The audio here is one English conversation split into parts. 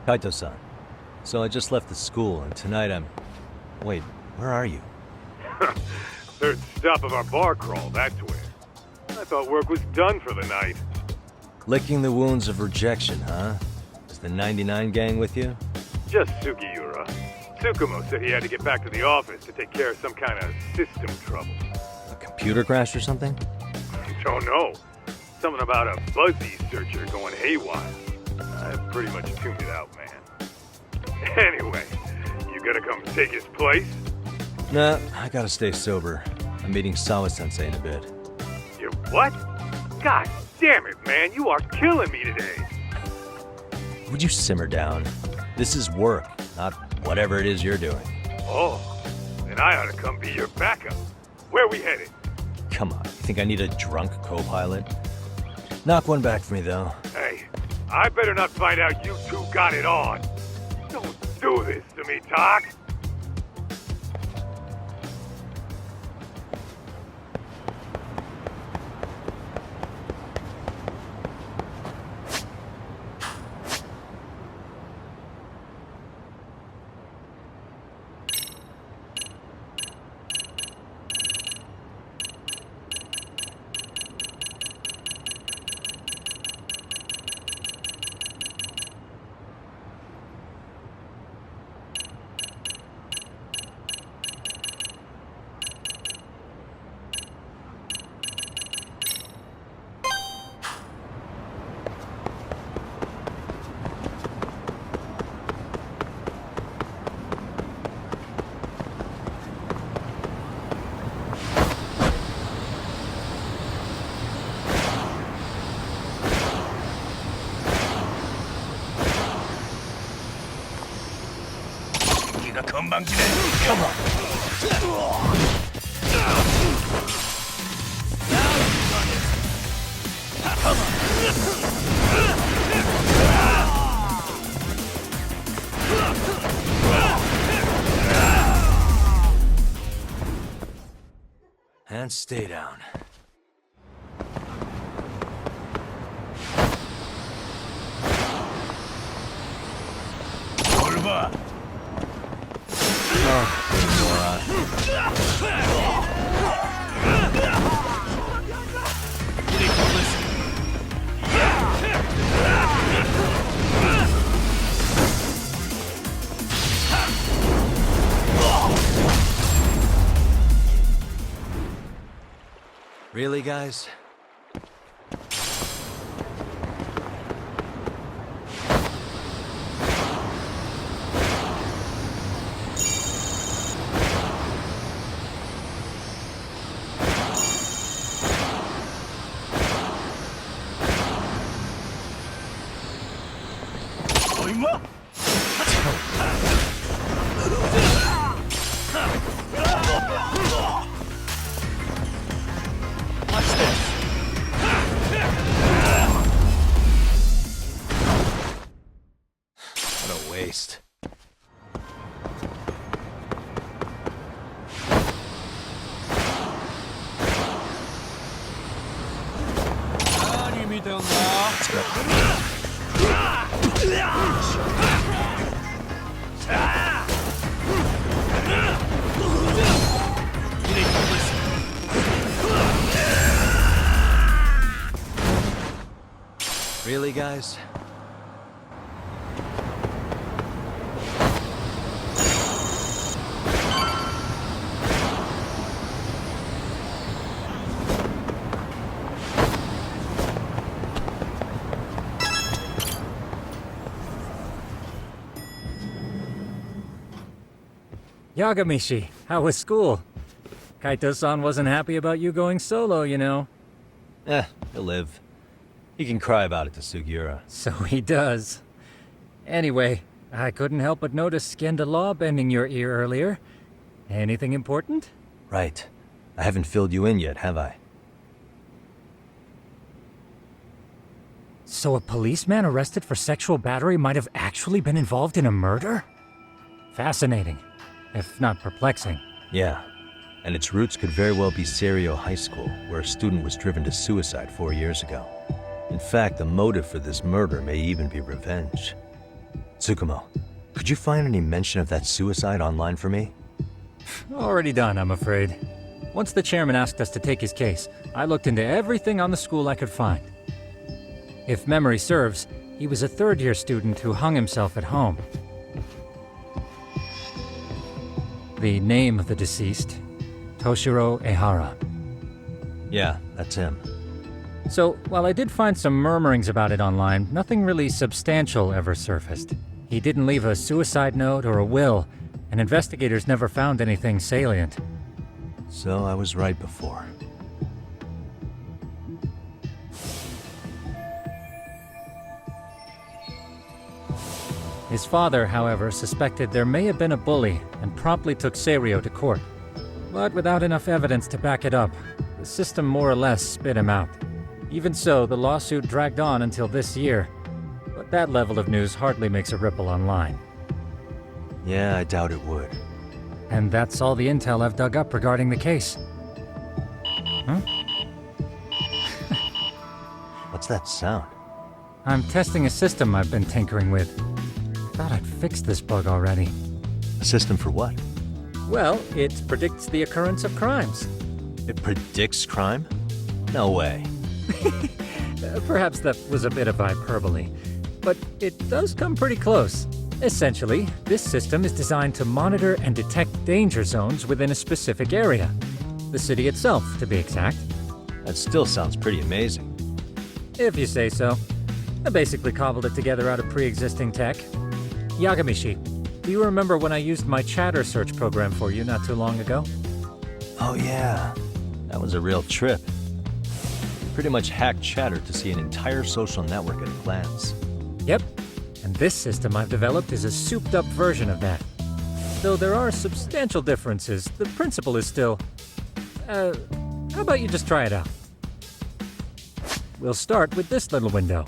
Kaito-san. So I just left the school, and tonight I'm... Wait, where are you? Third stop of our bar crawl, that's where. I thought work was done for the night. Licking the wounds of rejection, huh? Is the 99 gang with you? Just Sugiura. Tsukumo said he had to get back to the office to take care of some kind of system trouble. A computer crash or something? Don't know. Something about a Buzzy searcher going haywire. I pretty much tuned it out, man. Anyway, you gonna come take his place? Nah, I gotta stay sober. I'm meeting Sawa-sensei in a bit. You what? God damn it, man, you are killing me today. Would you simmer down? This is work, not whatever it is you're doing. Oh, then I ought to come be your backup. Where we headed? Come on, you think I need a drunk co-pilot? Knock one back for me, though. Hey, I better not find out you two got it on. Don't do this to me, Tak. Come on. And stay down. Really, guys? Waste. Really, guys? Yagamishi, how was school? Kaito-san wasn't happy about you going solo, you know. He'll live. He can cry about it to Sugiura. So he does. Anyway, I couldn't help but notice Skenda Law bending your ear earlier. Anything important? Right. I haven't filled you in yet, have I? So a policeman arrested for sexual battery might have actually been involved in a murder? Fascinating, if not perplexing. Yeah. And its roots could very well be Serio High School, where a student was driven to suicide 4 years ago. In fact, the motive for this murder may even be revenge. Tsukumo, could you find any mention of that suicide online for me? Already done, I'm afraid. Once the chairman asked us to take his case, I looked into everything on the school I could find. If memory serves, he was a third-year student who hung himself at home. The name of the deceased, Toshiro Ehara. Yeah, that's him. So, while I did find some murmurings about it online, nothing really substantial ever surfaced. He didn't leave a suicide note or a will, and investigators never found anything salient. So I was right before. His father, however, suspected there may have been a bully and promptly took Seiryo to court. But without enough evidence to back it up, the system more or less spit him out. Even so, the lawsuit dragged on until this year. But that level of news hardly makes a ripple online. Yeah, I doubt it would. And that's all the intel I've dug up regarding the case. Huh? What's that sound? I'm testing a system I've been tinkering with. Thought I'd fixed this bug already. A system for what? Well, it predicts the occurrence of crimes. It predicts crime? No way. Perhaps that was a bit of hyperbole, but it does come pretty close. Essentially, this system is designed to monitor and detect danger zones within a specific area. The city itself, to be exact. That still sounds pretty amazing. If you say so. I basically cobbled it together out of pre-existing tech. Yagamishi, do you remember when I used my chatter search program for you not too long ago? Oh yeah, that was a real trip. Pretty much hacked Chatter to see an entire social network at a glance. Yep, and this system I've developed is a souped-up version of that. Though there are substantial differences, the principle is still... how about you just try it out? We'll start with this little window.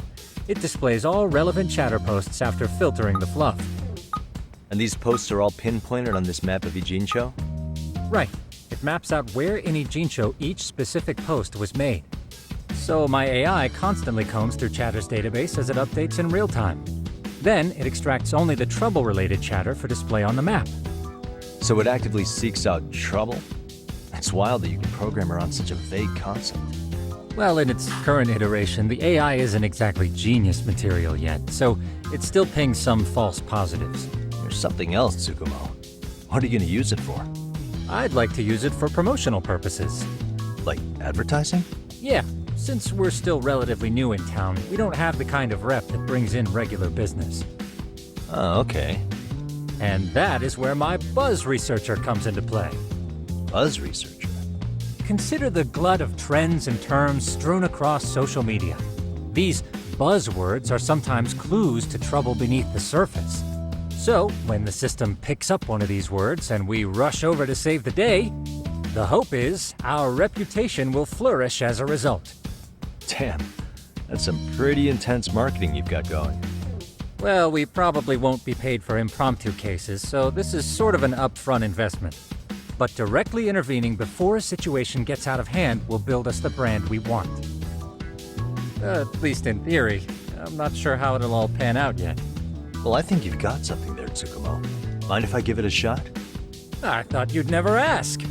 It displays all relevant chatter posts after filtering the fluff. And these posts are all pinpointed on this map of Ijincho? Right. It maps out where in Ijincho each specific post was made. So my AI constantly combs through Chatter's database as it updates in real time. Then it extracts only the trouble-related chatter for display on the map. So it actively seeks out trouble? It's wild that you can program around such a vague concept. Well, in its current iteration, the AI isn't exactly genius material yet, so it still pings some false positives. There's something else, Tsukumo. What are you going to use it for? I'd like to use it for promotional purposes. Like advertising? Yeah, since we're still relatively new in town, we don't have the kind of rep that brings in regular business. Oh, okay. And that is where my buzz researcher comes into play. Buzz researcher? Consider the glut of trends and terms strewn across social media. These buzzwords are sometimes clues to trouble beneath the surface. So, when the system picks up one of these words and we rush over to save the day, the hope is our reputation will flourish as a result. Damn, that's some pretty intense marketing you've got going. Well, we probably won't be paid for impromptu cases, so this is sort of an upfront investment. But directly intervening before a situation gets out of hand will build us the brand we want. At least in theory. I'm not sure how it'll all pan out yet. Well, I think you've got something there, Tsukumo. Mind if I give it a shot? I thought you'd never ask.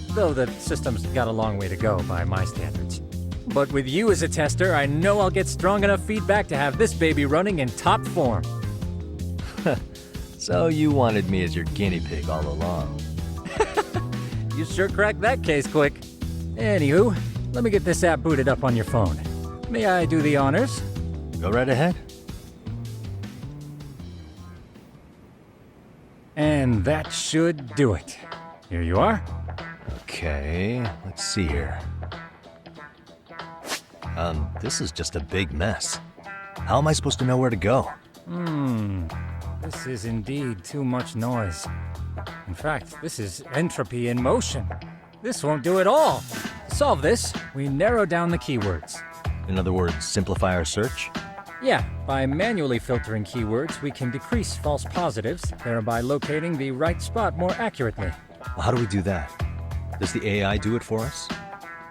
Though the system's got a long way to go by my standards. But with you as a tester, I know I'll get strong enough feedback to have this baby running in top form. So you wanted me as your guinea pig all along. You sure cracked that case quick. Anywho, let me get this app booted up on your phone. May I do the honors? Go right ahead. And that should do it. Here you are. Okay, let's see here. This is just a big mess. How am I supposed to know where to go? This is indeed too much noise. In fact, this is entropy in motion. This won't do it all. To solve this, we narrow down the keywords. In other words, simplify our search? Yeah, by manually filtering keywords, we can decrease false positives, thereby locating the right spot more accurately. Well, how do we do that? Does the AI do it for us?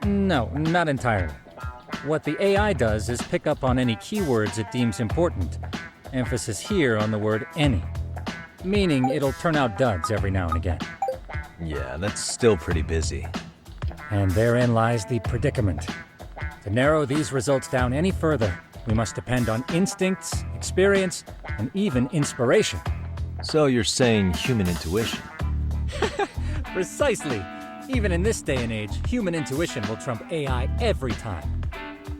No, not entirely. What the AI does is pick up on any keywords it deems important. Emphasis here on the word any, meaning it'll turn out duds every now and again. Yeah, that's still pretty busy. And therein lies the predicament. To narrow these results down any further, we must depend on instincts, experience, and even inspiration. So you're saying human intuition? Precisely. Even in this day and age, human intuition will trump AI every time.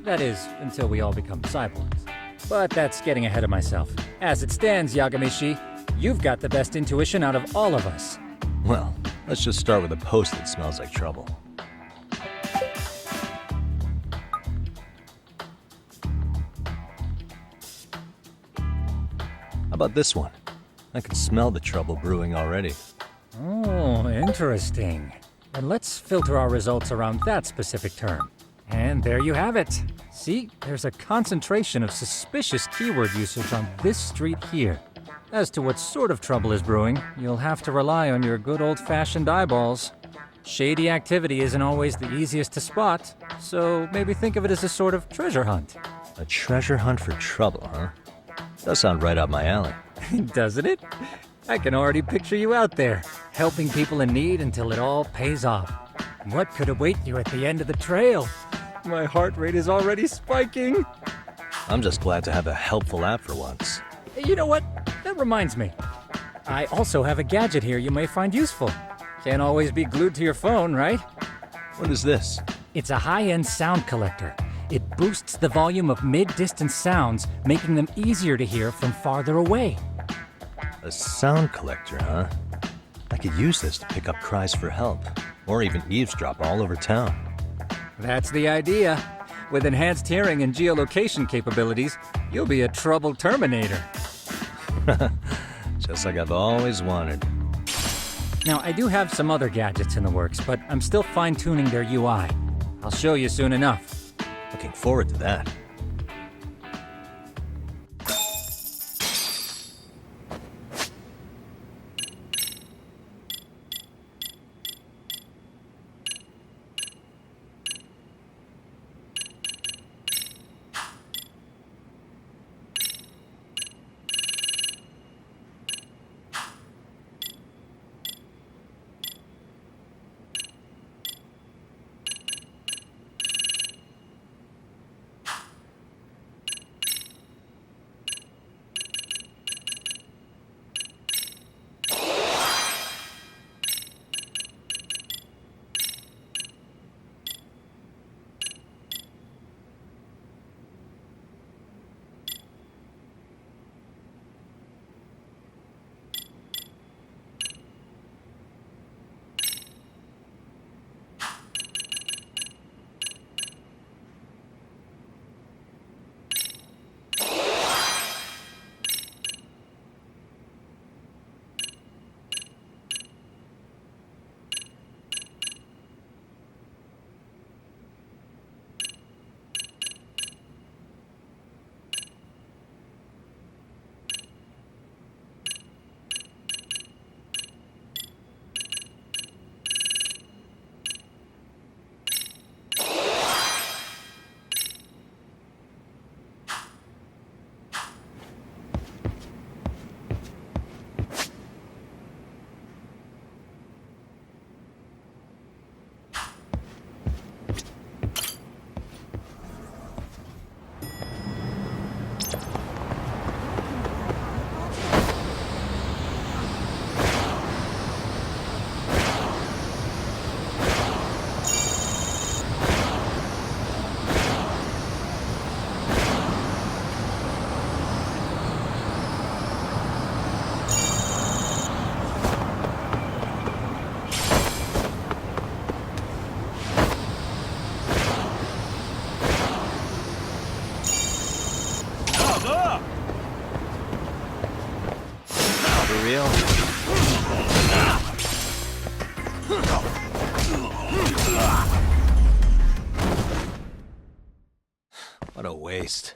That is, until we all become cyborgs. But that's getting ahead of myself. As it stands, Yagamishi, you've got the best intuition out of all of us. Well, let's just start with a post that smells like trouble. How about this one? I can smell the trouble brewing already. Oh, interesting. Then let's filter our results around that specific term. And there you have it. See, there's a concentration of suspicious keyword usage on this street here. As to what sort of trouble is brewing, you'll have to rely on your good old-fashioned eyeballs. Shady activity isn't always the easiest to spot, so maybe think of it as a sort of treasure hunt. A treasure hunt for trouble, huh? Does sound right up my alley. Doesn't it? I can already picture you out there, helping people in need until it all pays off. What could await you at the end of the trail? My heart rate is already spiking. I'm just glad to have a helpful app for once. You know what? That reminds me. I also have a gadget here you may find useful. Can't always be glued to your phone, right? What is this? It's a high-end sound collector. It boosts the volume of mid-distance sounds, making them easier to hear from farther away. A sound collector, huh? I could use this to pick up cries for help, or even eavesdrop all over town. That's the idea. With enhanced hearing and geolocation capabilities, you'll be a trouble terminator. Just like I've always wanted. Now, I do have some other gadgets in the works, but I'm still fine-tuning their UI. I'll show you soon enough. Looking forward to that. For real? What a waste.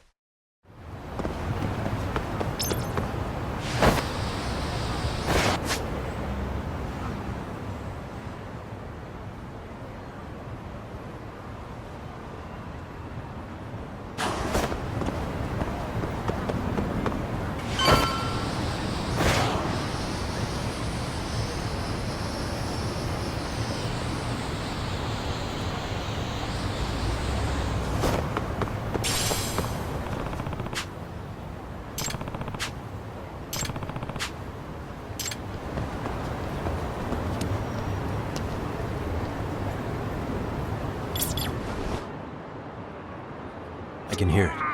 can hear it.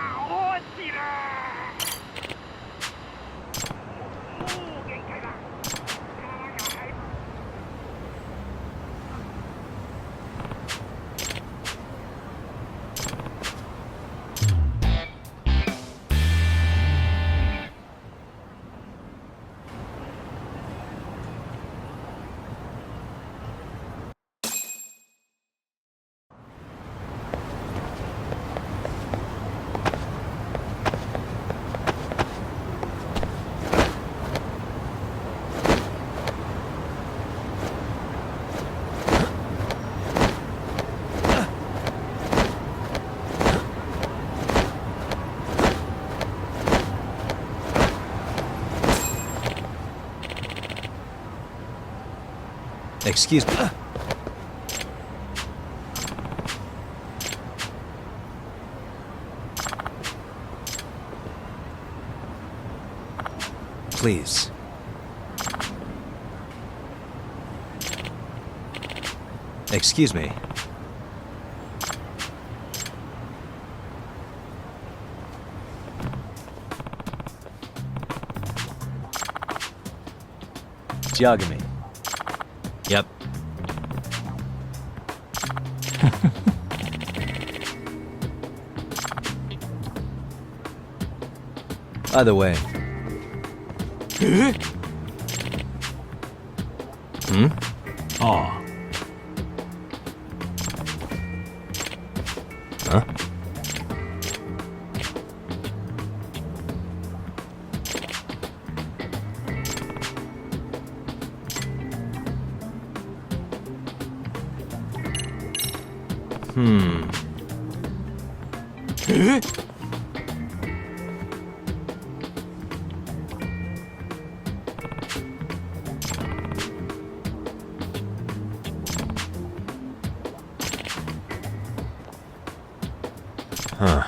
Excuse me. Please. Excuse me. Yagami. Yep. Either way. Hmm? Aw. Huh? Hmm. Huh.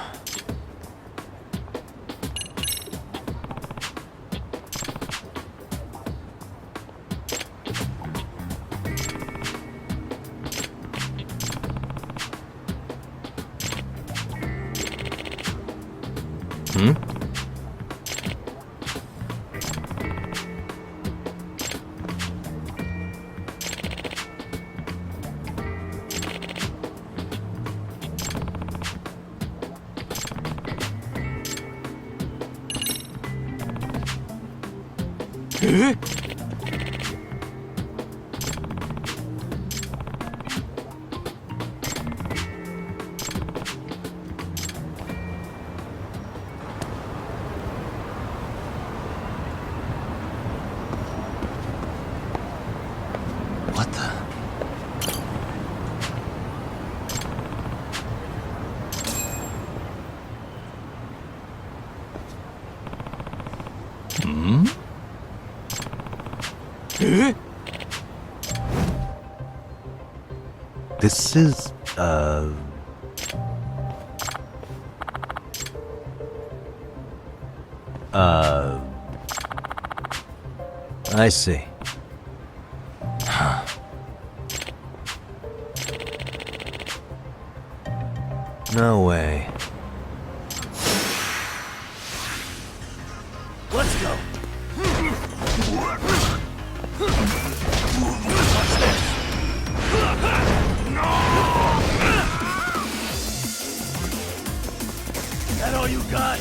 Hmm? What the? Hmm? This is, I see. No way. Let's go. That all you got?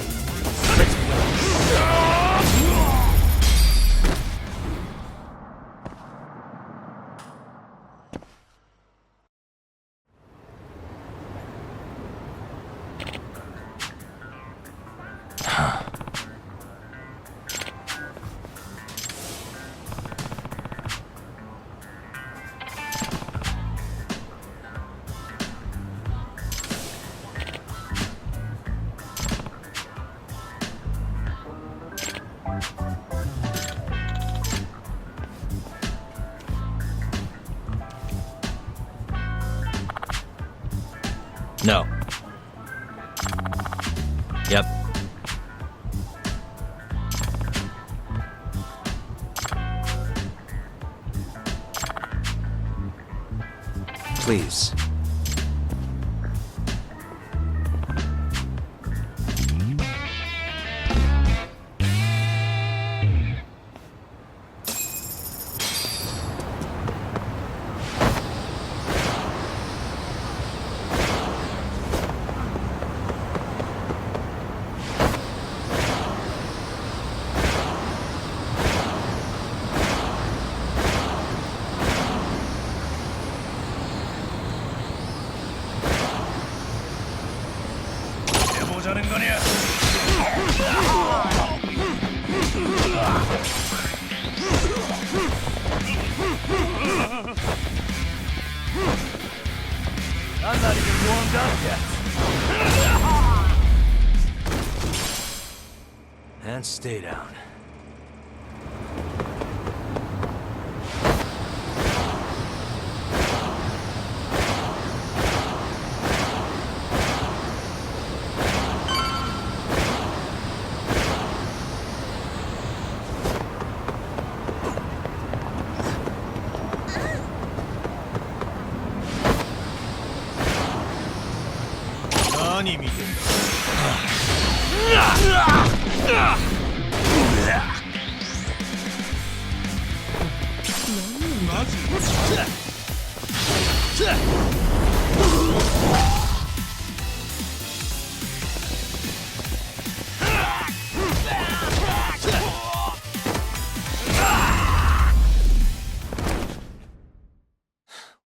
No. Yep. Please. 하는 거냐? I'm not even warmed up yet. And stay down.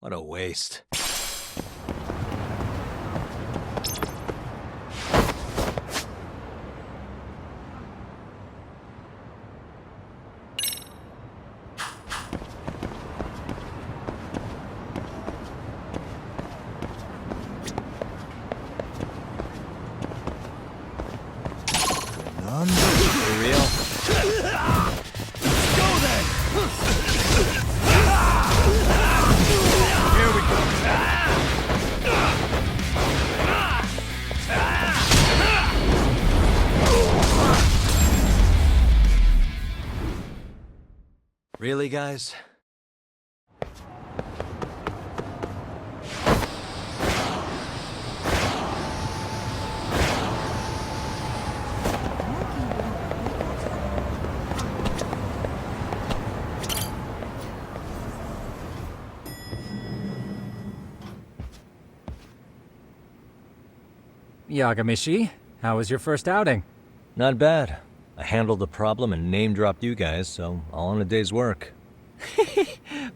What a waste. For real? Really, guys? Yagamishi, how was your first outing? Not bad. I handled the problem and name-dropped you guys, so all in a day's work.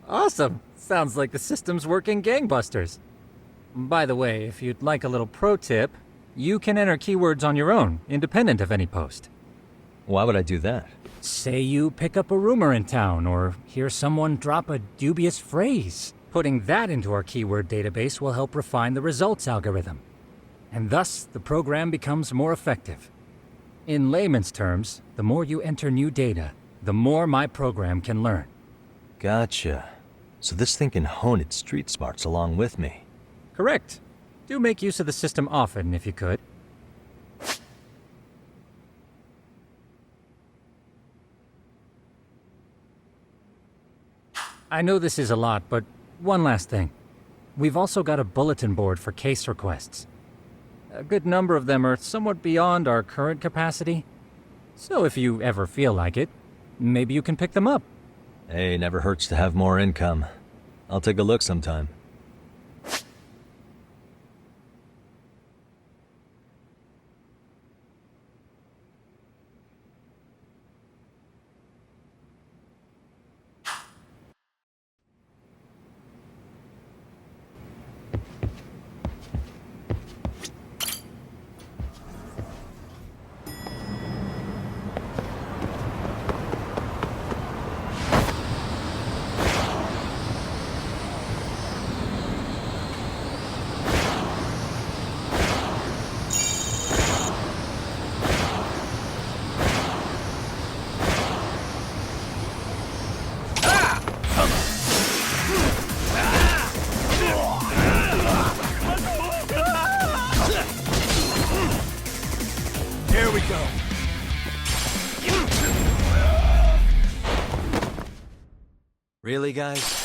Awesome! Sounds like the system's working gangbusters. By the way, if you'd like a little pro tip, you can enter keywords on your own, independent of any post. Why would I do that? Say you pick up a rumor in town, or hear someone drop a dubious phrase. Putting that into our keyword database will help refine the results algorithm. And thus, the program becomes more effective. In layman's terms, the more you enter new data, the more my program can learn. Gotcha. So this thing can hone its street smarts along with me. Correct. Do make use of the system often if you could. I know this is a lot, but one last thing. We've also got a bulletin board for case requests. A good number of them are somewhat beyond our current capacity. So if you ever feel like it, maybe you can pick them up. Hey, never hurts to have more income. I'll take a look sometime. Here we go. Really, guys?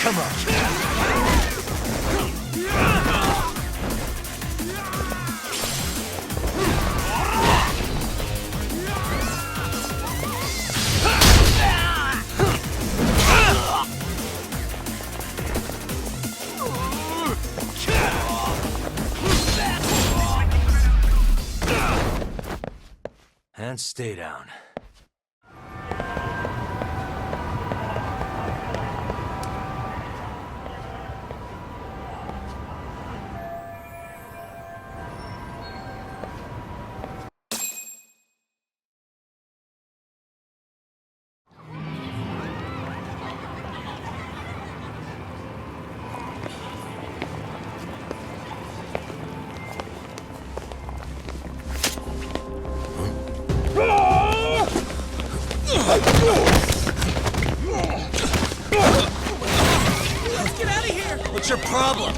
Come on. and stay down. Let's get out of here! What's your problem?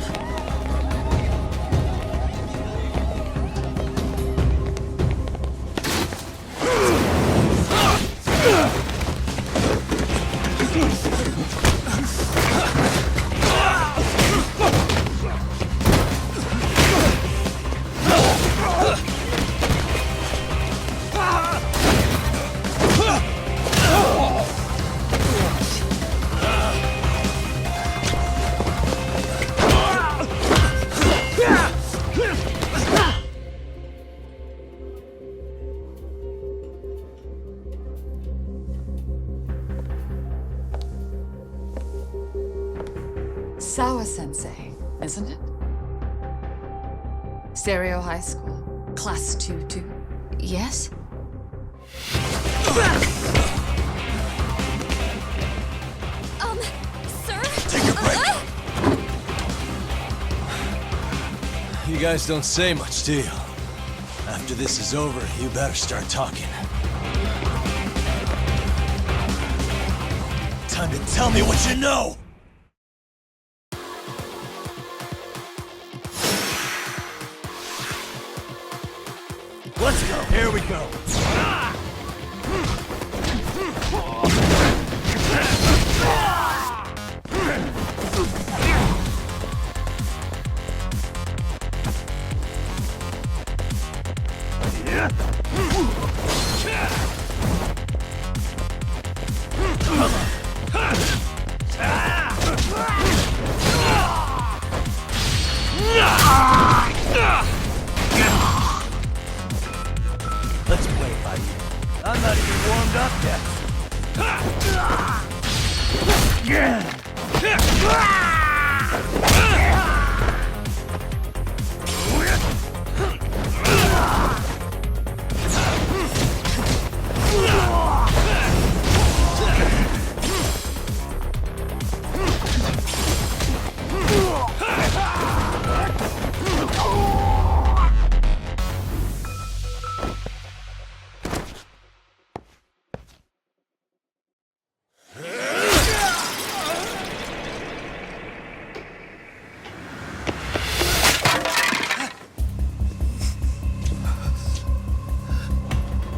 Sawa-sensei, isn't it? Stereo High School, Class 2-2. Yes? Sir? Take a break. You guys don't say much, do you? After this is over, you better start talking. Time to tell me what you know! Let's go! Here we go! Let's play it by ear. I'm not even warmed up yet.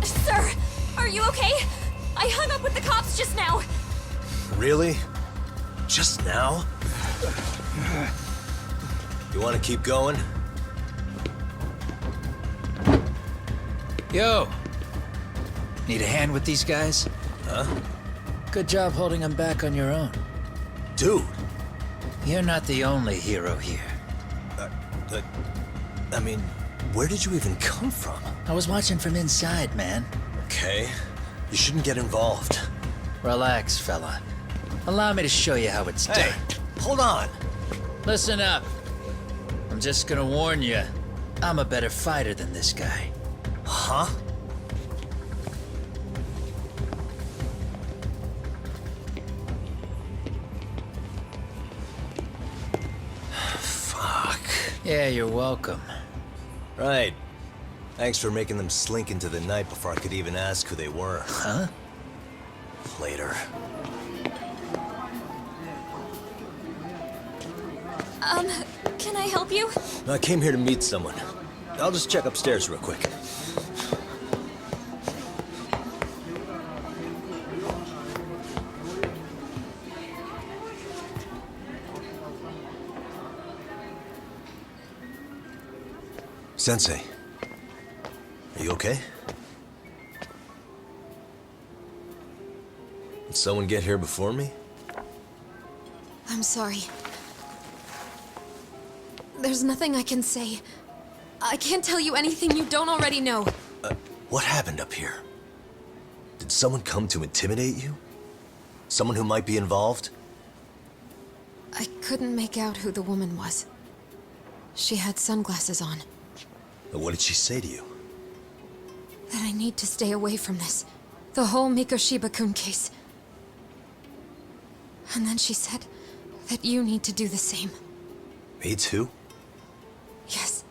Sir, are you okay? I hung up with the cops just now. Really? Just now? You want to keep going? Yo! Need a hand with these guys? Huh? Good job holding them back on your own. Dude! You're not the only hero here. I mean, where did you even come from? I was watching from inside, man. Okay. You shouldn't get involved. Relax, fella. Allow me to show you how it's Hey, done. hold on! Listen up. I'm just gonna warn you. I'm a better fighter than this guy. Huh? Fuck. Yeah, you're welcome. Right. Thanks for making them slink into the night before I could even ask who they were. Huh? Later. Can I help you? I came here to meet someone. I'll just check upstairs real quick. Sensei, are you okay? Did someone get here before me? I'm sorry. There's nothing I can say. I can't tell you anything you don't already know. What happened up here? Did someone come to intimidate you? Someone who might be involved? I couldn't make out who the woman was. She had sunglasses on. What did she say to you? That I need to stay away from this. The whole Mikoshiba-kun case. And then she said that you need to do the same. Me too? Yes.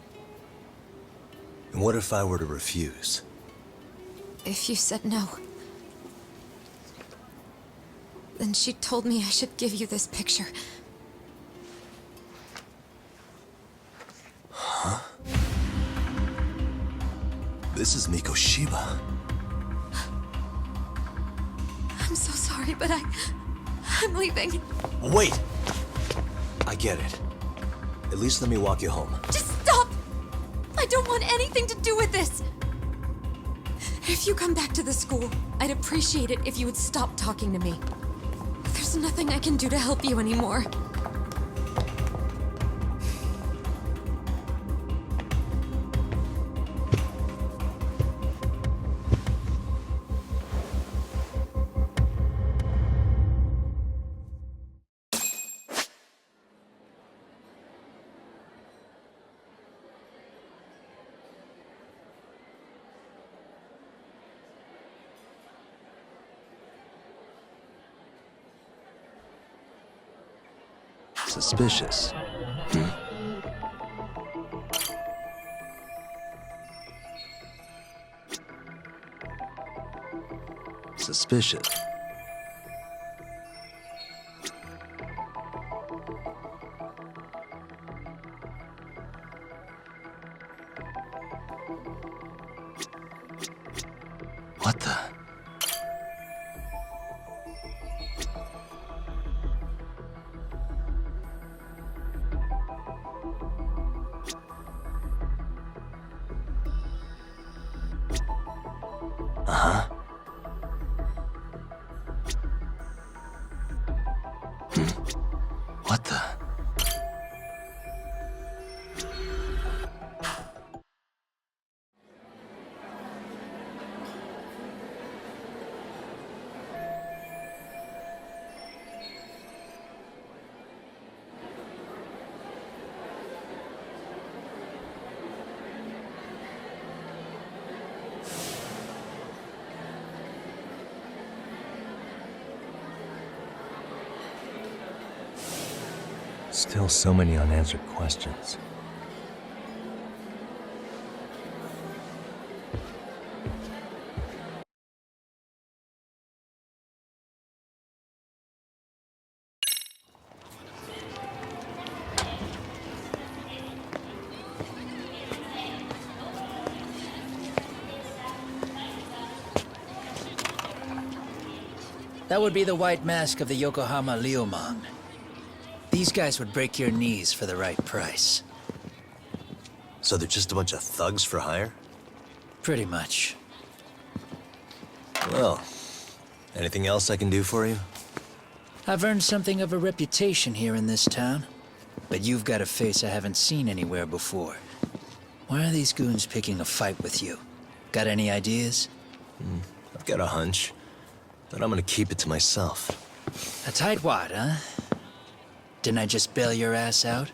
And what if I were to refuse? If you said no. Then she told me I should give you this picture. Huh? This is Mikoshiba. I'm so sorry, but I'm leaving. Wait! I get it. At least let me walk you home. Just stop! I don't want anything to do with this! If you come back to the school, I'd appreciate it if you would stop talking to me. There's nothing I can do to help you anymore. Suspicious. Suspicious. What the? Uh-huh. What the? Still so many unanswered questions. That would be the white mask of the Yokohama Liumang. These guys would break your knees for the right price. So they're just a bunch of thugs for hire? Pretty much. Well, anything else I can do for you? I've earned something of a reputation here in this town. But you've got a face I haven't seen anywhere before. Why are these goons picking a fight with you? Got any ideas? I've got a hunch, but I'm gonna keep it to myself. A tightwad, huh? Didn't I just bail your ass out?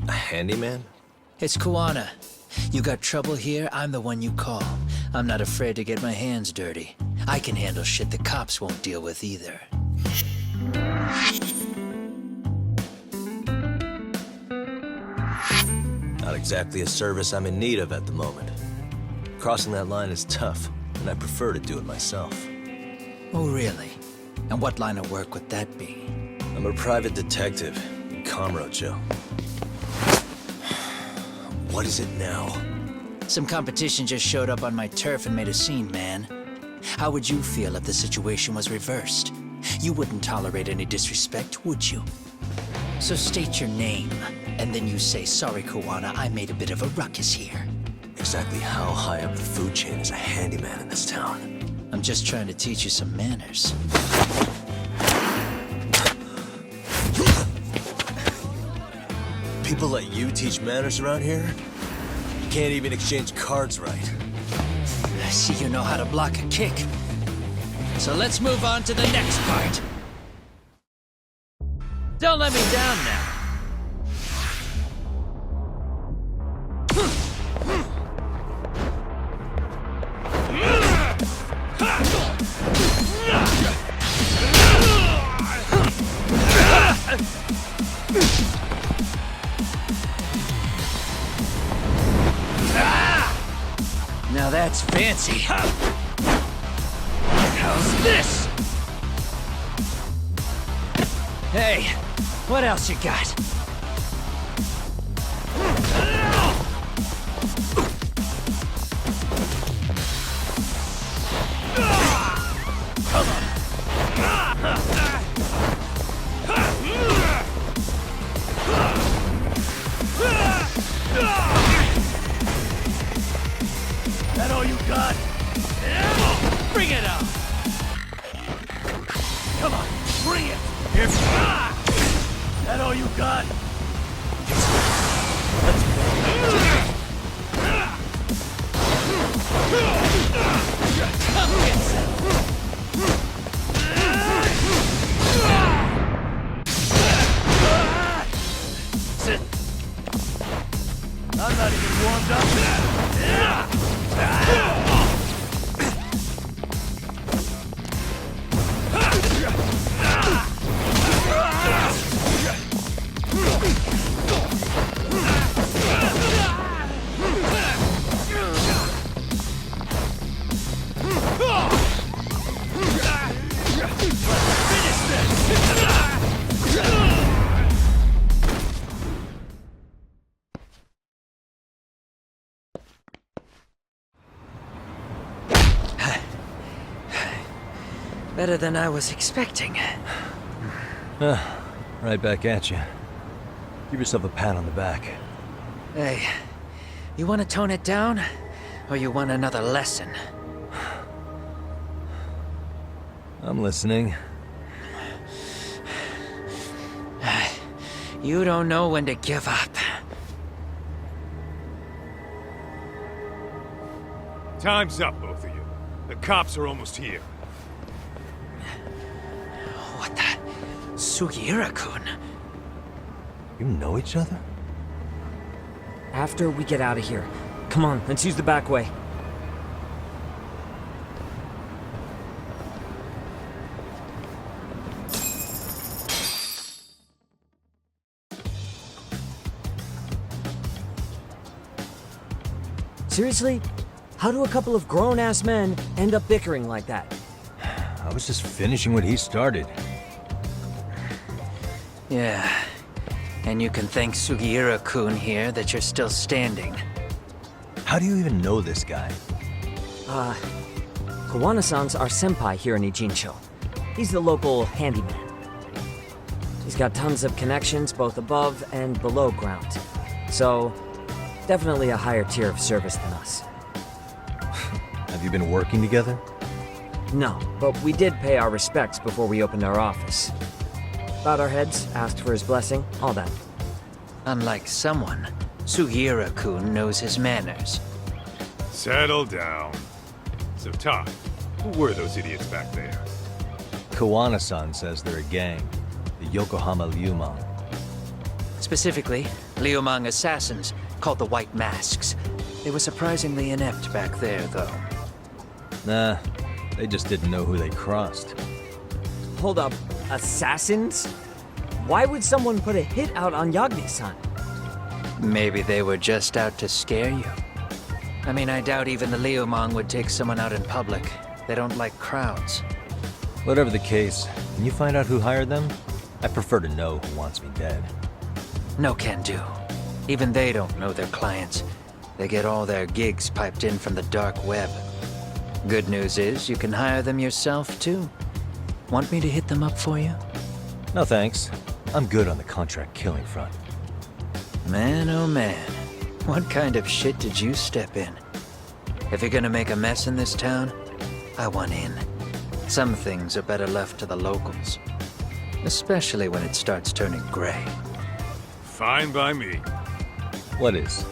A handyman? It's Kuwana. You got trouble here, I'm the one you call. I'm not afraid to get my hands dirty. I can handle shit the cops won't deal with either. Not exactly a service I'm in need of at the moment. Crossing that line is tough, and I prefer to do it myself. Oh, really? And what line of work would that be? I'm a private detective in Kamurocho. What is it now? Some competition just showed up on my turf and made a scene, man. How would you feel if the situation was reversed? You wouldn't tolerate any disrespect, would you? So state your name, and then you say, "Sorry, Kuwana, I made a bit of a ruckus here." Exactly how high up the food chain is a handyman in this town? I'm just trying to teach you some manners. People let you teach manners around here? You can't even exchange cards right. I see you know how to block a kick. So let's move on to the next part. Don't let me down now. Now that's fancy. How's this? Hey, what else you got? That all you got? Bring it on! Come on, bring it! Here. That all you got? Come get some! I'm not even warmed up. Better than I was expecting. Right back at you. Give yourself a pat on the back. Hey, you want to tone it down? Or you want another lesson? I'm listening. You don't know when to give up. Time's up, both of you. The cops are almost here. What the? Sugiura-kun? You know each other? After we get out of here. Come on, let's use the back way. Seriously? How do a couple of grown-ass men end up bickering like that? I was just finishing what he started. Yeah. And you can thank Sugiura-kun here that you're still standing. How do you even know this guy? Kawana-san's our senpai here in Ijincho. He's the local handyman. He's got tons of connections both above and below ground. So, definitely a higher tier of service than us. Have you been working together? No, but we did pay our respects before we opened our office. Bowed our heads, asked for his blessing, all that. Unlike someone, Sugiura-kun knows his manners. Settle down. So, Todd, who were those idiots back there? Kawana-san says they're a gang. The Yokohama Ryumon. Specifically, Liumang assassins, called the White Masks. They were surprisingly inept back there, though. Nah, they just didn't know who they crossed. Hold up, assassins? Why would someone put a hit out on Yagami-san? Maybe they were just out to scare you. I mean, I doubt even the Liumang would take someone out in public. They don't like crowds. Whatever the case, can you find out who hired them? I prefer to know who wants me dead. No can do. Even they don't know their clients. They get all their gigs piped in from the dark web. Good news is, you can hire them yourself, too. Want me to hit them up for you? No thanks. I'm good on the contract killing front. Man, oh man. What kind of shit did you step in? If you're gonna make a mess in this town, I want in. Some things are better left to the locals. Especially when it starts turning gray. Fine by me. What is?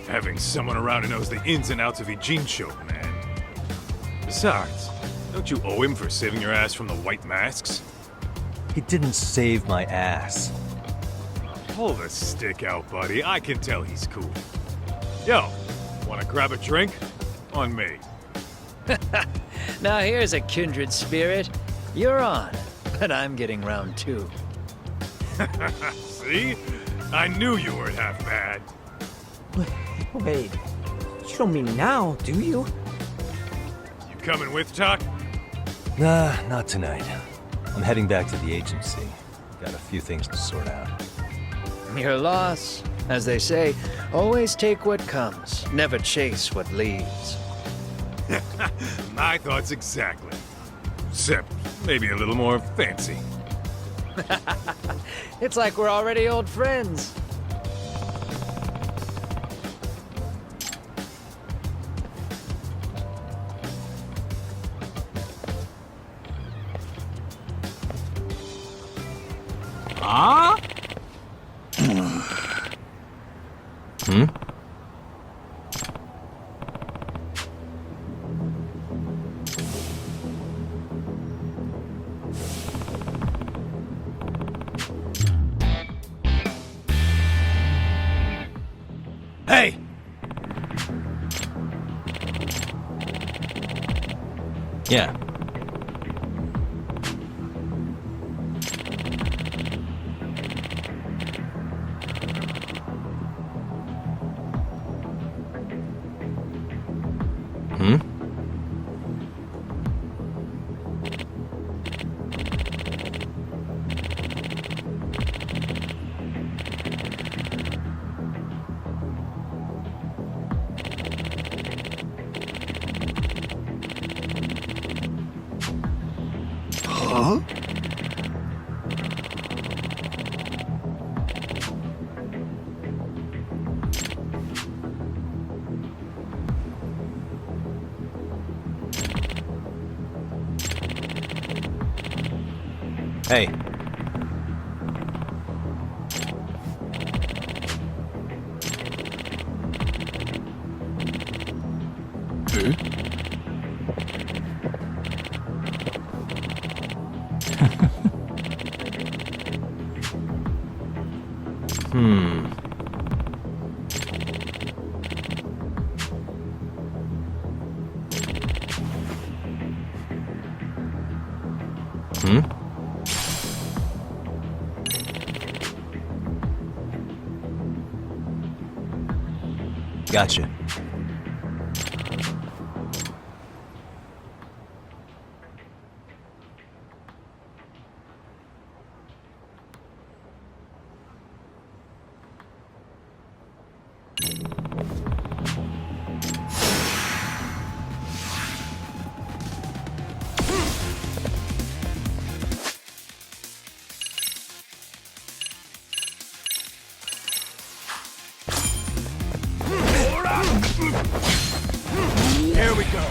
Having someone around who knows the ins and outs of Ijincho, man. Besides, don't you owe him for saving your ass from the White Masks? He didn't save my ass. Pull the stick out, buddy. I can tell he's cool. Yo, wanna grab a drink? On me. Now here's a kindred spirit. You're on, but I'm getting round two. See? I knew you weren't half bad. Wait, you don't mean now, do you? You coming with, Tuck? Nah, not tonight. I'm heading back to the agency. Got a few things to sort out. Your loss. As they say, always take what comes, never chase what leaves. My thoughts exactly. Except maybe a little more fancy. It's like we're already old friends. Hey! Yeah. Hey. Gotcha. Here we go.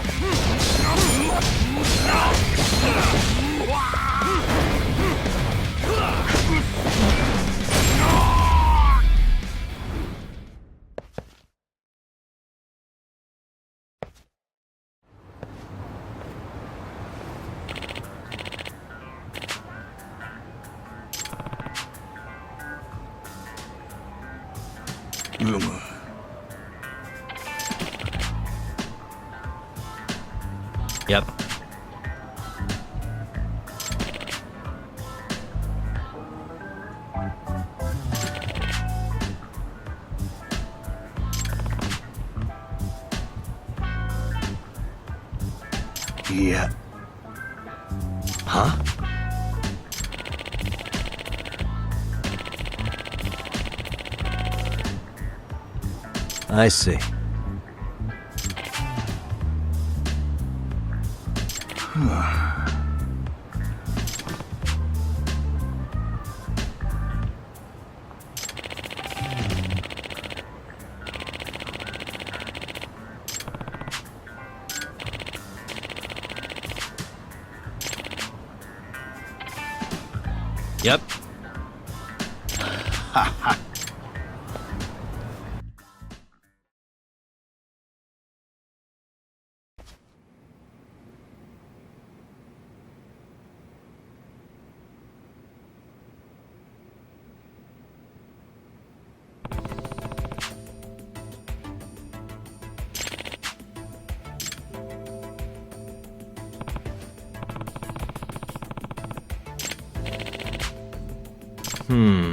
Yep. Yeah. Huh? I see. Yep. Huh.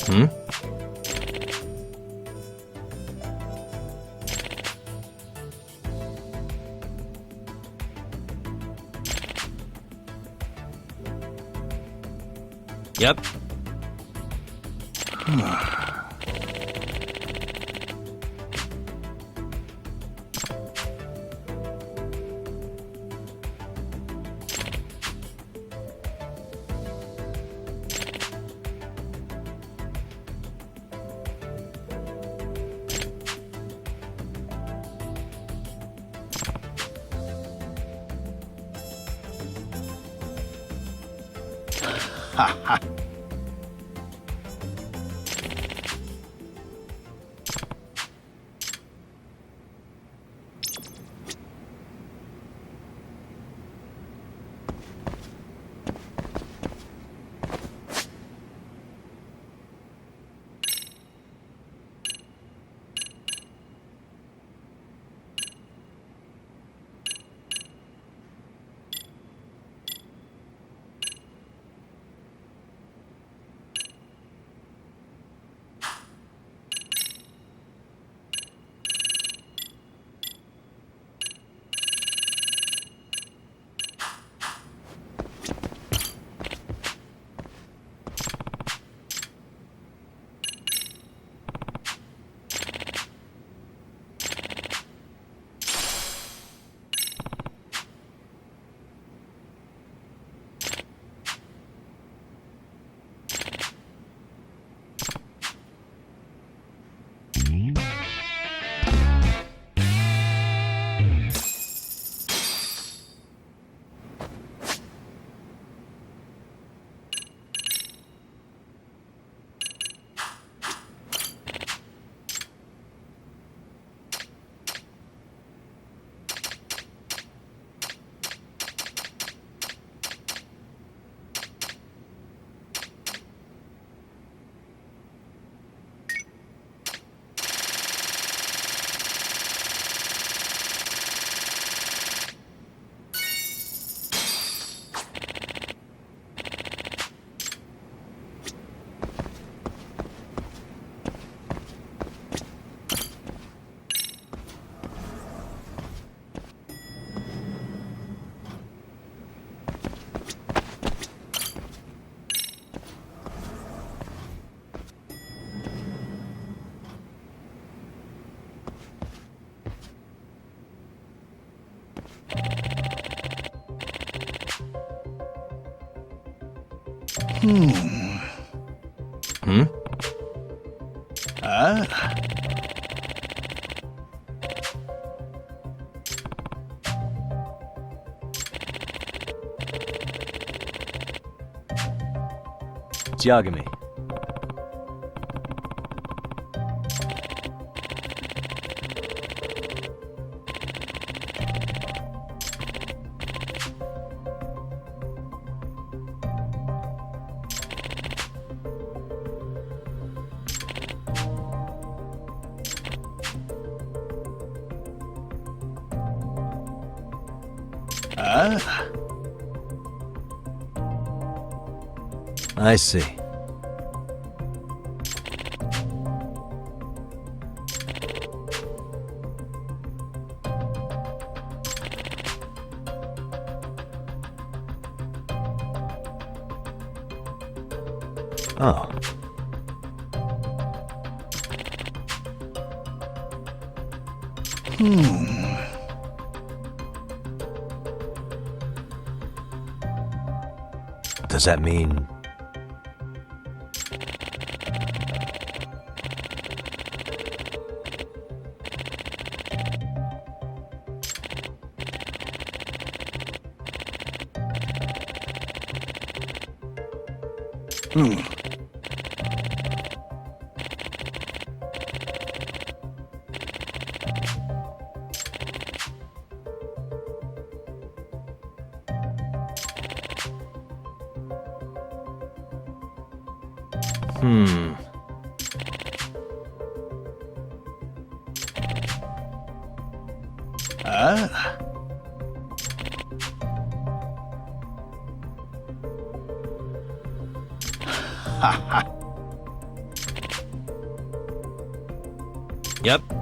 Hmm? Yep. Hmm? Giagami. I see. Oh. Does that mean... Yep.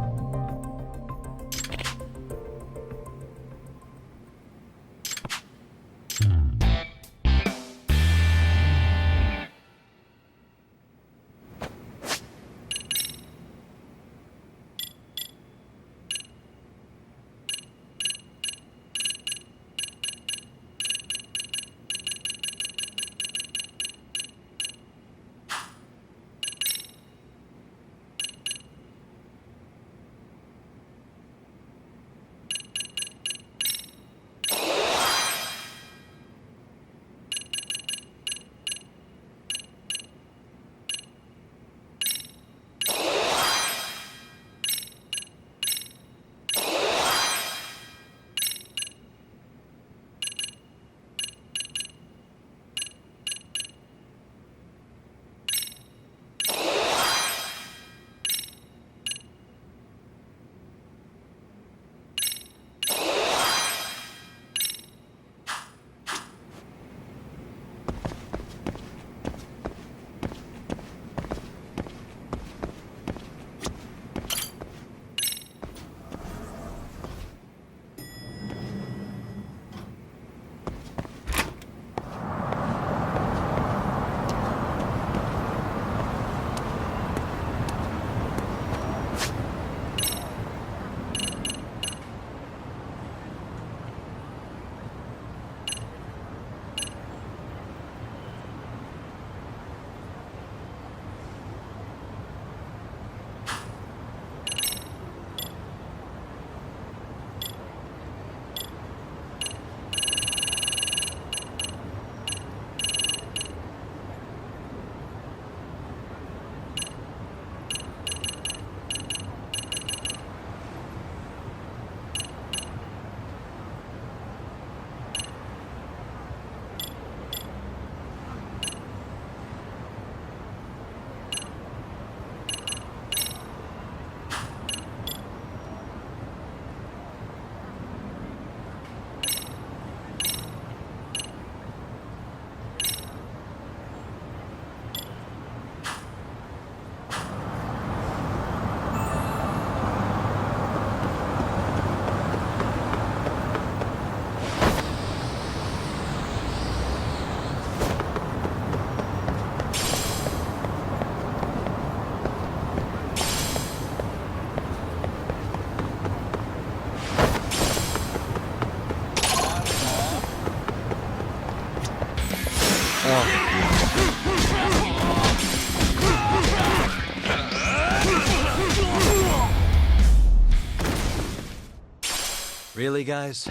Really, guys?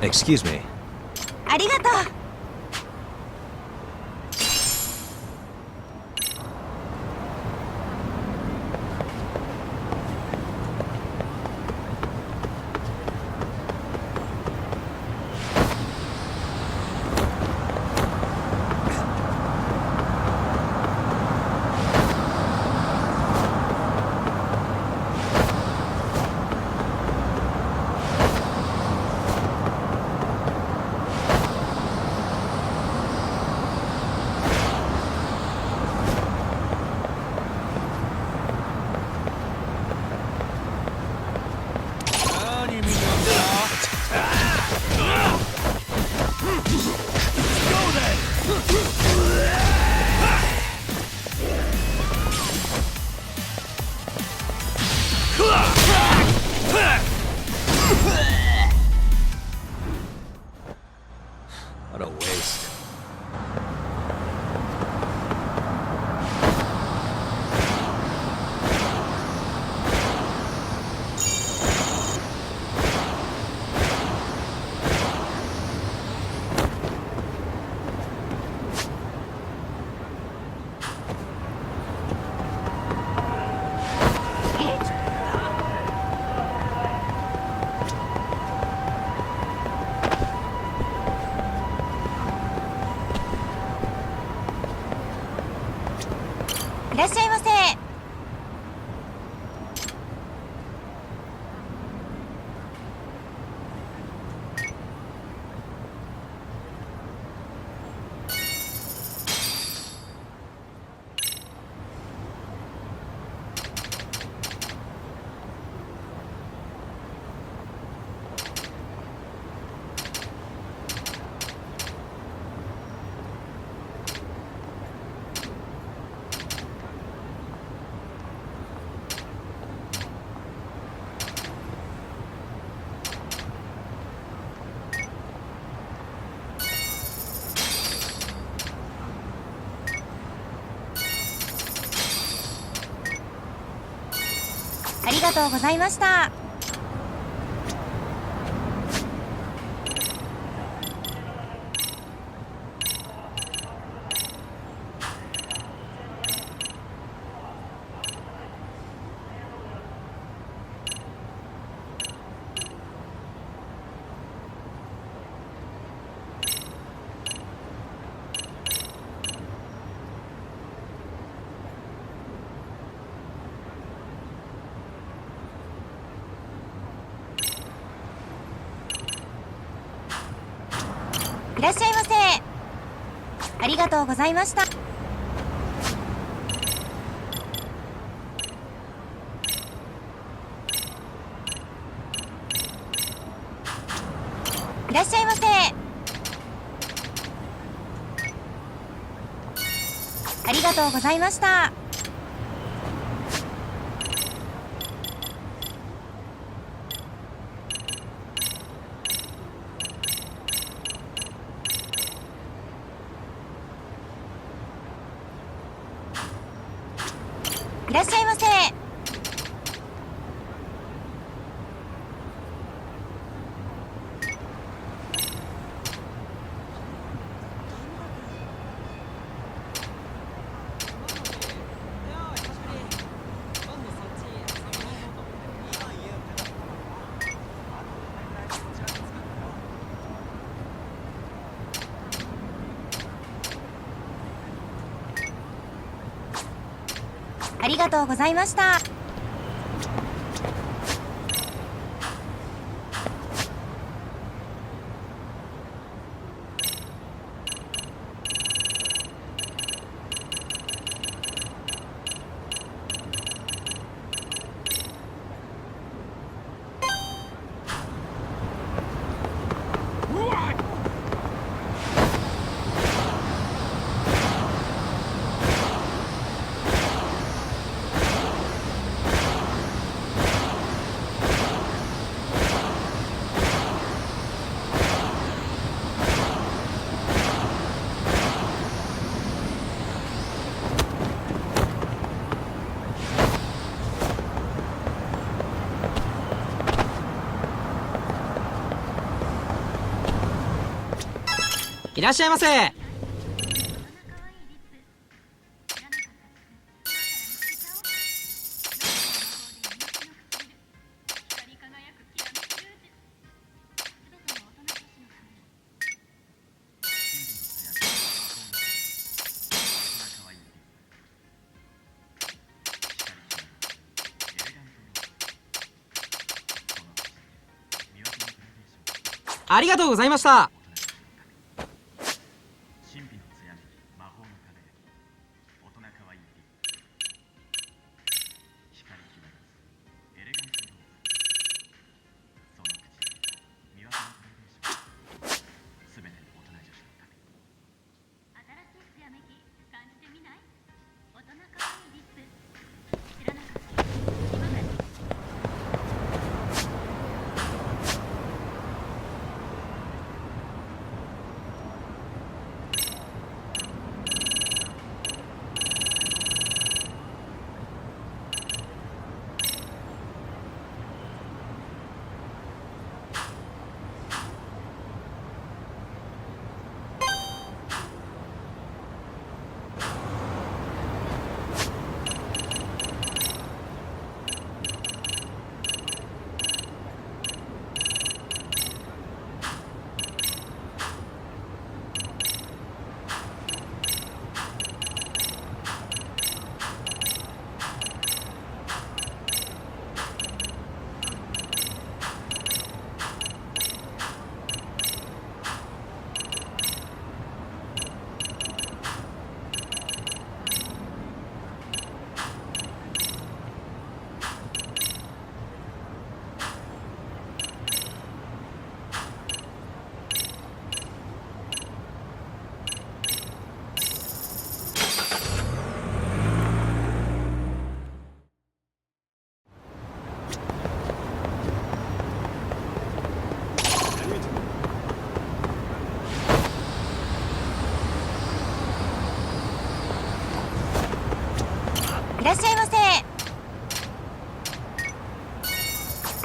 Excuse me. ありがとう。What a waste.いらっしゃいませ。ありがとうございました。いらっしゃいませ。ありがとうございました。いらっしゃいませ。ありがとうございました。いらっしゃいませ。ありがとうございました。いらっしゃいませ。ありがとうございました。いらっしゃいませ。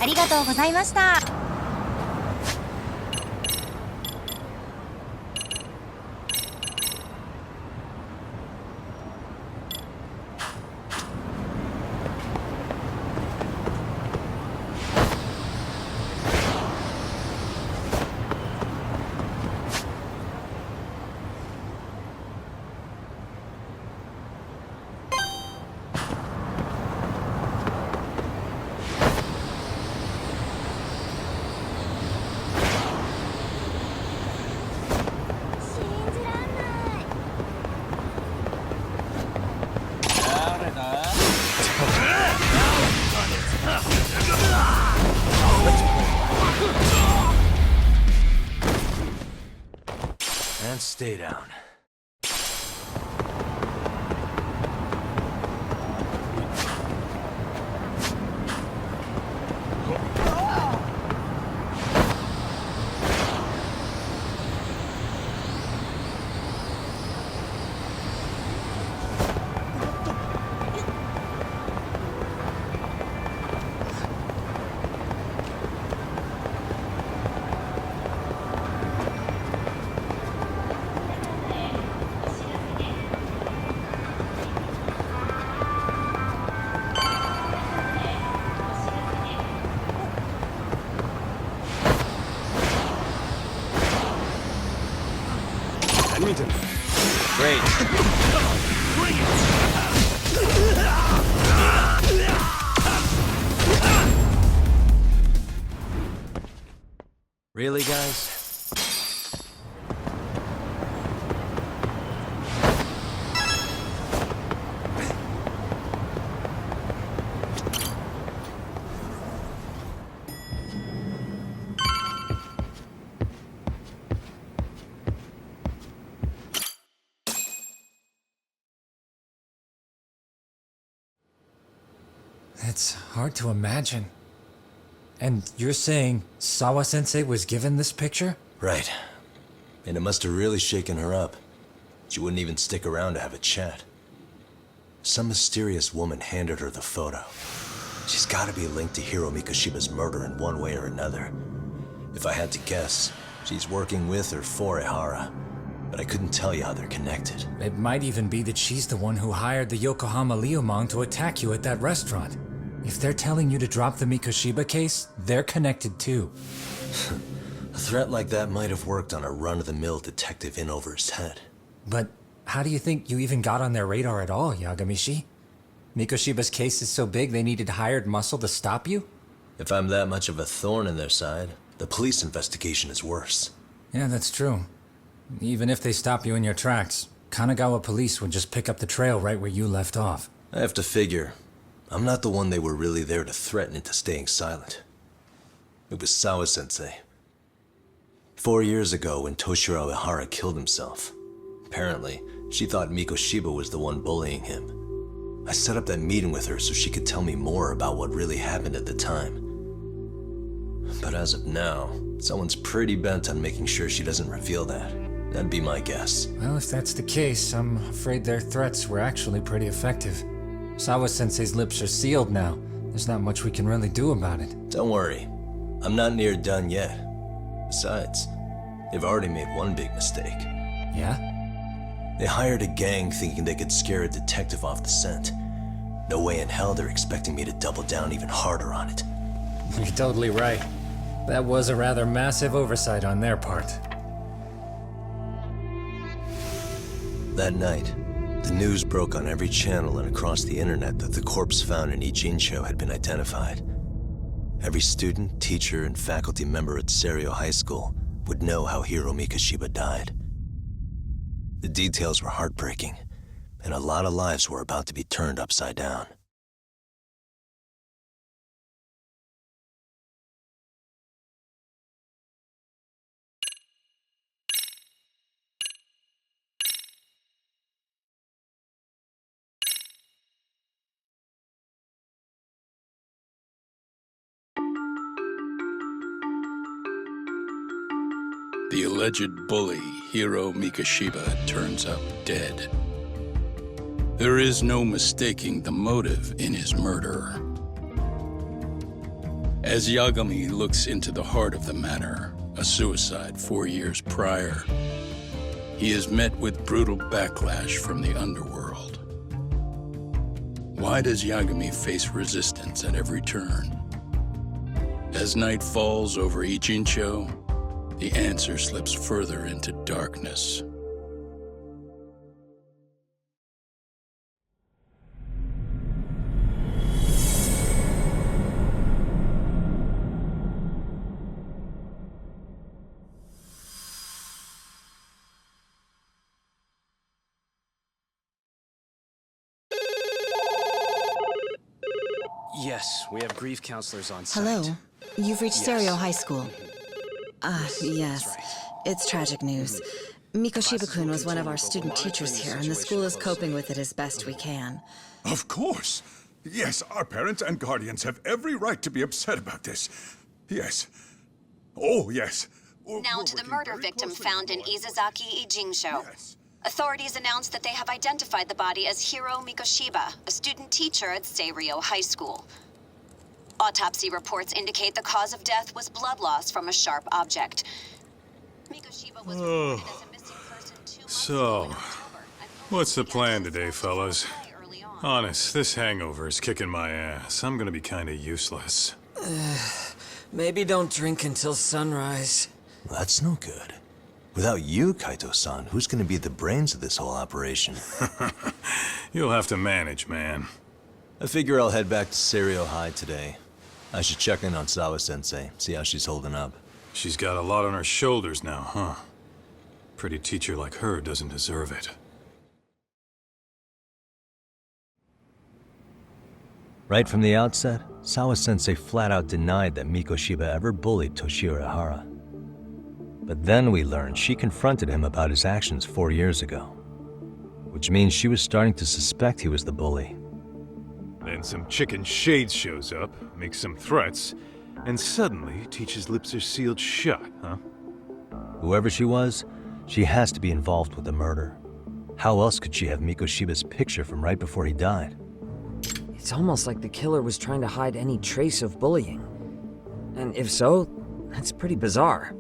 ありがとうございました。And stay down. Great. Really, guys? It's hard to imagine. And you're saying Sawa-sensei was given this picture? Right. And it must have really shaken her up. She wouldn't even stick around to have a chat. Some mysterious woman handed her the photo. She's gotta be linked to Hiromi Kashiba's murder in one way or another. If I had to guess, she's working with or for Ehara. but I couldn't tell you how they're connected. It might even be that she's the one who hired the Yokohama Liumang to attack you at that restaurant. If they're telling you to drop the Mikoshiba case, they're connected too. A threat like that might have worked on a run-of-the-mill detective in over his head. But how do you think you even got on their radar at all, Yagamishi? Mikoshiba's case is so big they needed hired muscle to stop you? If I'm that much of a thorn in their side, the police investigation is worse. Yeah, that's true. Even if they stop you in your tracks, Kanagawa police would just pick up the trail right where you left off. I have to figure, I'm not the one they were really there to threaten into staying silent. It was Sawa-sensei. 4 years ago when Toshiro Ihara killed himself, apparently, she thought Mikoshiba was the one bullying him. I set up that meeting with her so she could tell me more about what really happened at the time. But as of now, someone's pretty bent on making sure she doesn't reveal that. That'd be my guess. Well, if that's the case, I'm afraid their threats were actually pretty effective. Sawa-sensei's lips are sealed now. There's not much we can really do about it. Don't worry. I'm not near done yet. Besides, they've already made one big mistake. Yeah? They hired a gang thinking they could scare a detective off the scent. No way in hell they're expecting me to double down even harder on it. You're totally right. That was a rather massive oversight on their part. That night, the news broke on every channel and across the internet that the corpse found in Ijincho had been identified. Every student, teacher, and faculty member at Seiryo High School would know how Hiro Mikoshiba died. The details were heartbreaking, and a lot of lives were about to be turned upside down. The alleged bully, Hiro Mikoshiba, turns up dead. There is no mistaking the motive in his murder. As Yagami looks into the heart of the matter, a suicide 4 years prior, he is met with brutal backlash from the underworld. Why does Yagami face resistance at every turn? As night falls over Ijincho, the answer slips further into darkness. Yes, we have grief counselors on site. Hello. You've reached Yes. Seiryo High School. Yes. It's tragic news. Mikoshiba-kun was one of our student teachers here, and the school is coping with it as best we can. Of course. Yes, our parents and guardians have every right to be upset about this. Yes. Oh, yes. Now to the murder victim found in Izazaki, Ijincho. Authorities announced that they have identified the body as Hiro Mikoshiba, a student teacher at Seiryo High School. Autopsy reports indicate the cause of death was blood loss from a sharp object. Mikoshiba was reported as a missing person 2 months So, what's the plan today, fellas? Honest, this hangover is kicking my ass. I'm gonna be kinda useless. Maybe don't drink until sunrise. Well, that's no good. Without you, Kaito-san, who's gonna be the brains of this whole operation? You'll have to manage, man. I figure I'll head back to Seiryo High today. I should check in on Sawa-sensei, see how she's holding up. She's got a lot on her shoulders now, huh? Pretty teacher like her doesn't deserve it. Right from the outset, Sawa-sensei flat out denied that Mikoshiba ever bullied Toshiro Ihara. But then we learned she confronted him about his actions 4 years ago. Which means she was starting to suspect he was the bully. Then some chicken shade shows up, makes some threats, and suddenly Teach's lips are sealed shut, huh? Whoever she was, she has to be involved with the murder. How else could she have Mikoshiba's picture from right before he died? It's almost like the killer was trying to hide any trace of bullying. And if so, that's pretty bizarre.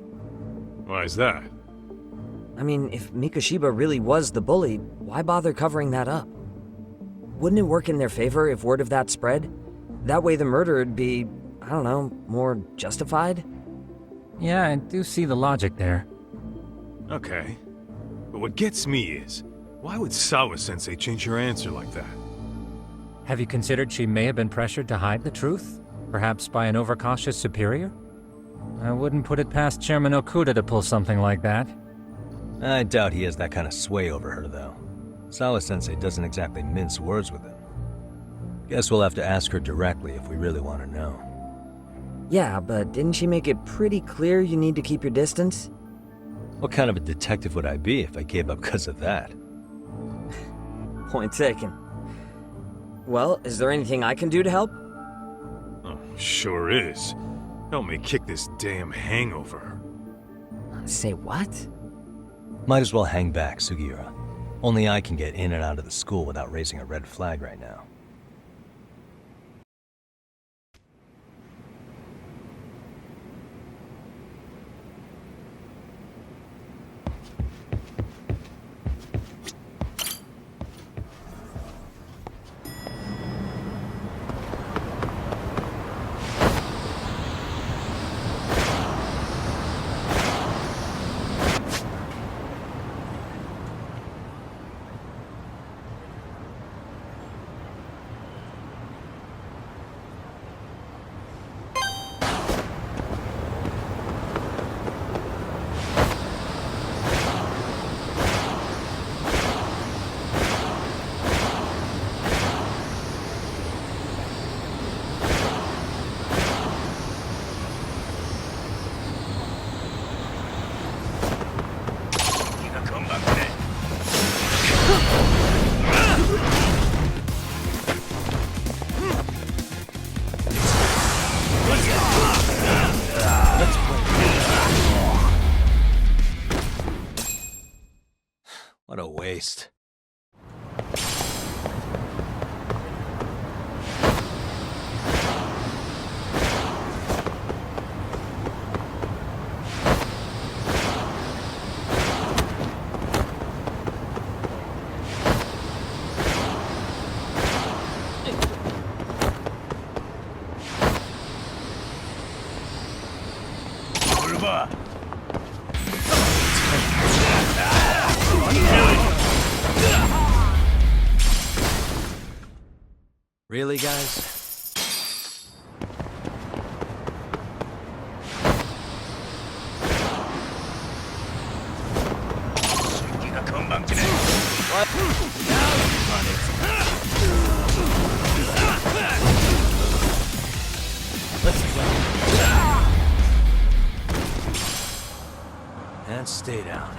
Why is that? I mean, if Mikoshiba really was the bully, why bother covering that up? Wouldn't it work in their favor if word of that spread? That way the murder would be, I don't know, more justified? Yeah, I do see the logic there. Okay. But what gets me is, why would Sawa-sensei change her answer like that? Have you considered she may have been pressured to hide the truth? Perhaps by an overcautious superior? I wouldn't put it past Chairman Okuda to pull something like that. I doubt he has that kind of sway over her, though. Sawa-sensei doesn't exactly mince words with him. Guess we'll have to ask her directly if we really want to know. Yeah, but didn't she make it pretty clear you need to keep your distance? What kind of a detective would I be if I gave up because of that? Point taken. Well, is there anything I can do to help? Oh, sure is. Help me kick this damn hangover. Say what? Might as well hang back, Sugiura. Only I can get in and out of the school without raising a red flag right now. What a waste. Really, guys? Let's play. And stay down.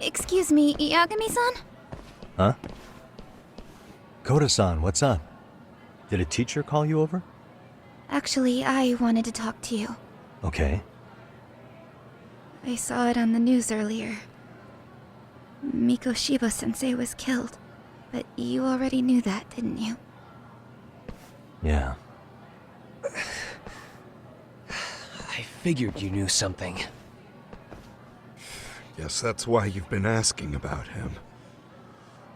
Excuse me, Yagami-san? Huh? Koda-san, what's up? Did a teacher call you over? Actually, I wanted to talk to you. Okay. I saw it on the news earlier. Mikoshiba sensei was killed. But you already knew that, didn't you? Yeah. I figured you knew something. Guess that's why you've been asking about him.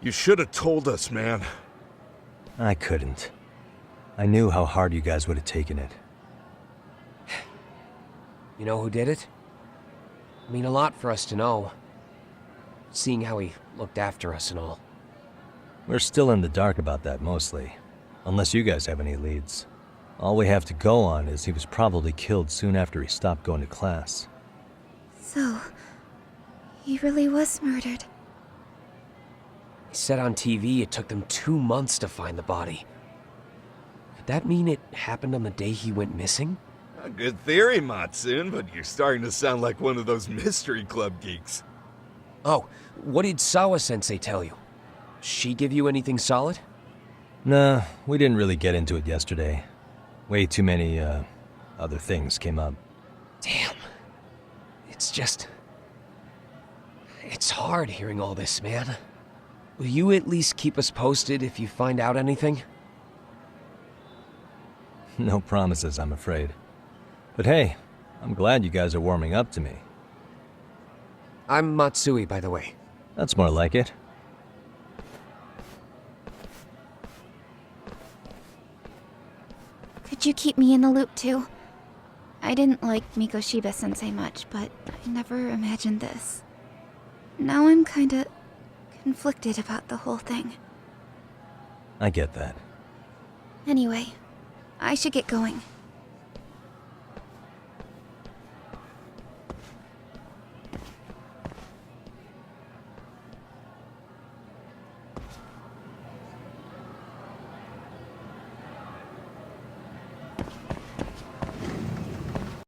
You should have told us, man. I couldn't. I knew how hard you guys would have taken it. You know who did it? I mean, a lot for us to know. Seeing how he looked after us and all. We're still in the dark about that mostly. Unless you guys have any leads. All we have to go on is he was probably killed soon after he stopped going to class. So, he really was murdered. He said on TV it took them 2 months to find the body. Could that mean it happened on the day he went missing? A good theory, Matsune, but you're starting to sound like one of those mystery club geeks. Oh, what did Sawa-sensei tell you? She give you anything solid? Nah, we didn't really get into it yesterday. Way too many, other things came up. Damn. It's just... It's hard hearing all this, man. Will you at least keep us posted if you find out anything? No promises, I'm afraid. But hey, I'm glad you guys are warming up to me. I'm Matsui, by the way. That's more like it. Could you keep me in the loop too? I didn't like Mikoshiba sensei much, but I never imagined this. Now I'm kinda conflicted about the whole thing. I get that. Anyway, I should get going.